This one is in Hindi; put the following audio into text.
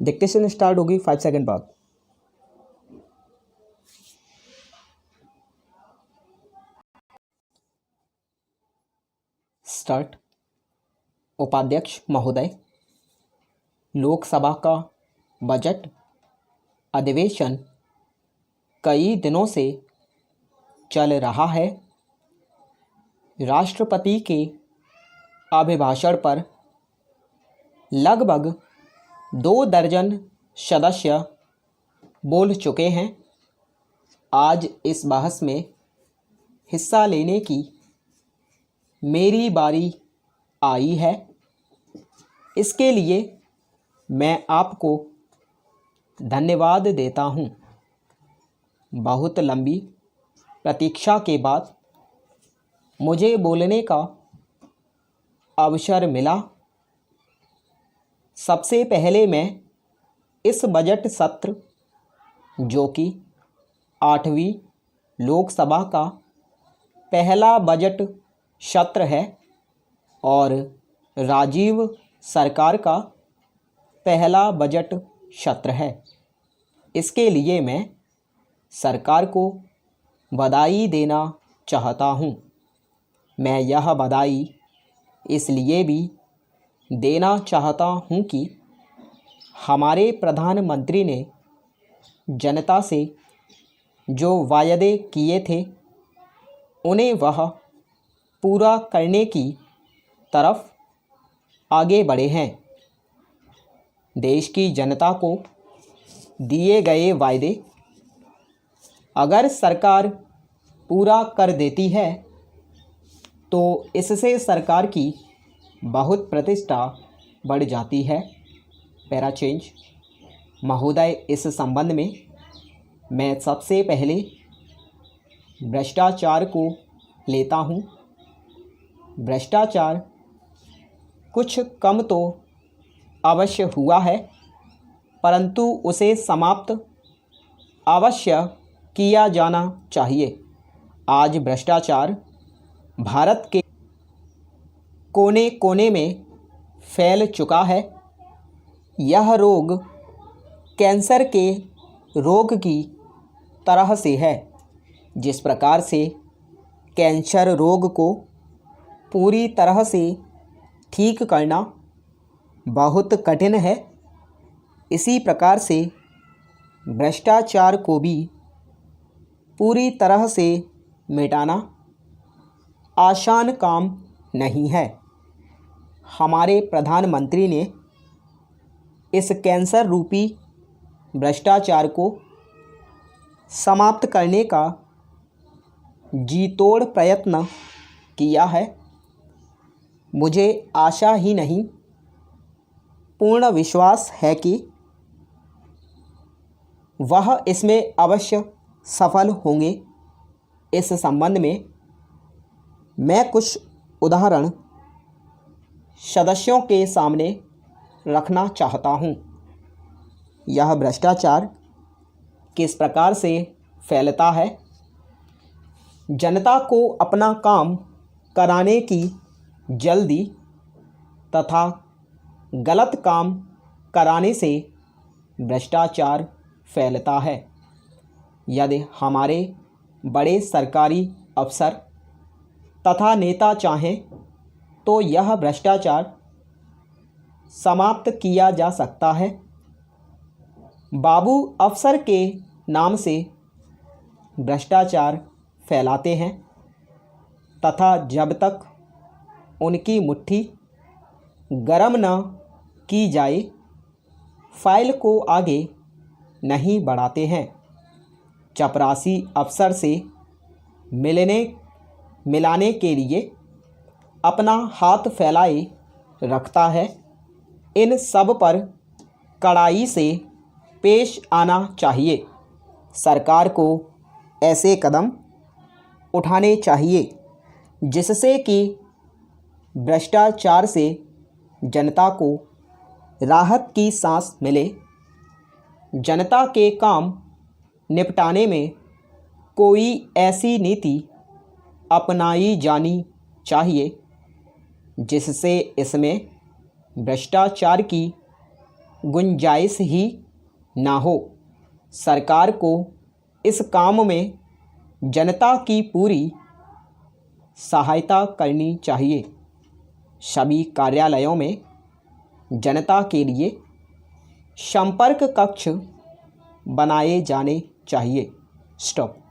डिक्टेशन स्टार्ट होगी 5 सेकंड बाद। स्टार्ट। उपाध्यक्ष महोदय, लोकसभा का बजट अधिवेशन कई दिनों से चल रहा है। राष्ट्रपति के अभिभाषण पर लगभग 2 दर्जन सदस्य बोल चुके हैं। आज इस बहस में हिस्सा लेने की मेरी बारी आई है। इसके लिए मैं आपको धन्यवाद देता हूँ। बहुत लंबी प्रतीक्षा के बाद मुझे बोलने का अवसर मिला। सबसे पहले मैं इस बजट सत्र, जो कि 8वीं लोकसभा का पहला बजट सत्र है और राजीव सरकार का पहला बजट सत्र है, इसके लिए मैं सरकार को बधाई देना चाहता हूँ। मैं यह बधाई इसलिए भी देना चाहता हूँ कि हमारे प्रधानमंत्री ने जनता से जो वायदे किए थे उन्हें वह पूरा करने की तरफ आगे बढ़े हैं। देश की जनता को दिए गए वायदे अगर सरकार पूरा कर देती है तो इससे सरकार की बहुत प्रतिष्ठा बढ़ जाती है। Para change. महोदय, इस संबंध में मैं सबसे पहले भ्रष्टाचार को लेता हूँ। भ्रष्टाचार कुछ कम तो अवश्य हुआ है, परंतु उसे समाप्त अवश्य किया जाना चाहिए। आज भ्रष्टाचार भारत के कोने कोने में फैल चुका है। यह रोग कैंसर के रोग की तरह से है। जिस प्रकार से कैंसर रोग को पूरी तरह से ठीक करना बहुत कठिन है, इसी प्रकार से भ्रष्टाचार को भी पूरी तरह से मिटाना आसान काम नहीं है। हमारे प्रधानमंत्री ने इस कैंसर रूपी भ्रष्टाचार को समाप्त करने का जी-तोड़ प्रयत्न किया है। मुझे आशा ही नहीं, पूर्ण विश्वास है कि वह इसमें अवश्य सफल होंगे। इस संबंध में मैं कुछ उदाहरण सदस्यों के सामने रखना चाहता हूँ। यह भ्रष्टाचार किस प्रकार से फैलता है। जनता को अपना काम कराने की जल्दी तथा गलत काम कराने से भ्रष्टाचार फैलता है। यदि हमारे बड़े सरकारी अफसर तथा नेता चाहें तो यह भ्रष्टाचार समाप्त किया जा सकता है। बाबू अफसर के नाम से भ्रष्टाचार फैलाते हैं तथा जब तक उनकी मुट्ठी गरम न की जाए फाइल को आगे नहीं बढ़ाते हैं। चपरासी अफसर से मिलाने के लिए अपना हाथ फैलाए रखता है। इन सब पर कड़ाई से पेश आना चाहिए। सरकार को ऐसे कदम उठाने चाहिए जिससे कि भ्रष्टाचार से जनता को राहत की सांस मिले। जनता के काम निपटाने में कोई ऐसी नीति अपनाई जानी चाहिए जिससे इसमें भ्रष्टाचार की गुंजाइश ही ना हो। सरकार को इस काम में जनता की पूरी सहायता करनी चाहिए। सभी कार्यालयों में जनता के लिए संपर्क कक्ष बनाए जाने चाहिए। स्टॉप।